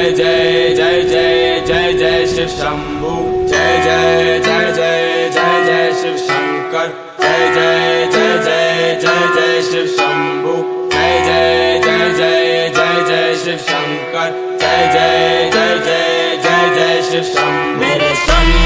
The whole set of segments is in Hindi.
जय जय जय जय जय जय शिव शंभू, जय जय जय जय जय जय शिव शंकर, जय जय जय जय जय जय शिव शंभू, जय जय जय जय जय जय शिव शंकर, जय जय जय जय जय जय शिव शंभू। मेरे शंभू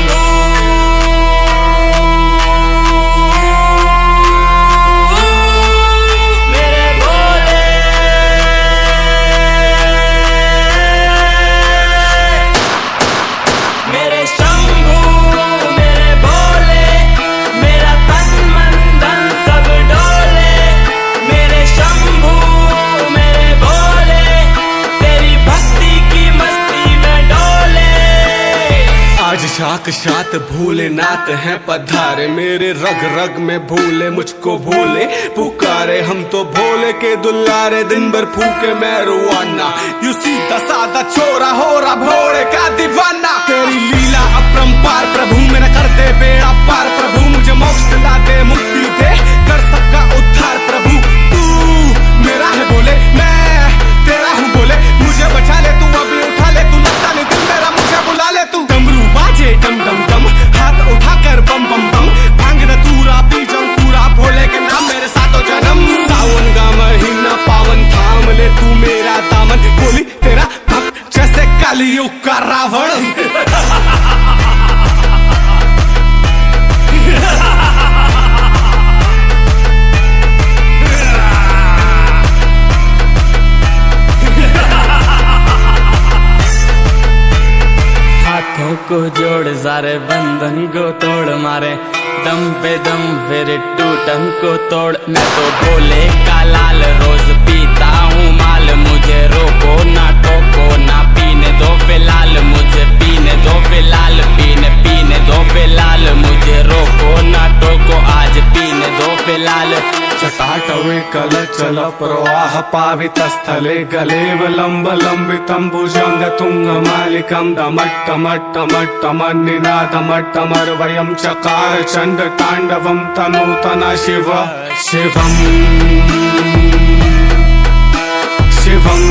साक्षात भोलेनाथ हैं पधारे, मेरे रग रग में भूले मुझको भूले पुकारे। हम तो भोले के दुलारे, दिन भर फूके मैरुआना। यू सीधा साधा छोरा हो रहा भोले का दीवाना। तेरी लीला अपरंपार प्रभु, मेरा कर दे बेड़ा पार प्रभु। मुझे मोक्ष दिला दे, मुक्ति दे, कर सबका उद्धार प्रभु। तू मेरा है बोले, मैं तेरा हूँ बोले। मुझे बचा ले तू, अभी उठा ले तू, लगता नहीं दिल मेरा, मुझे बुला ले तू। डमरू बाजे डम डम डम, हाथ उठाकर बम बम बम। भांग धतूरा पी जाऊं पूरा, भोले के नाम मेरे सातों जन्म। सावन का महीना पावन, थाम ले तू मेरा दामन। बोली तेरा भक्त जैसे कलयुग का रावण। हाथों को जोड़ सारे बंधन को तोड़, मारे दम पे दम फिर टूटन को तोड़। मैं तो भोले का लाल, रोज पीता हूँ माल। मुझे रोको ना टोको ना, पीने दो फिलहाल। मुझे पीने दो फिलहाल, पीने दो फिलहाल। मुझे रोको ना टोको, आज पीने दो फिलहाल। चटाटवे कल चल प्रवाह पावित स्थले, गलेवलंब लंबितं भुजंग तुंग मालिकं। दमट्टमट्टमट्टमन्निनादमट्टमर वयं चकार चंड तांडवं तनूतना शिव शिवं शिवं।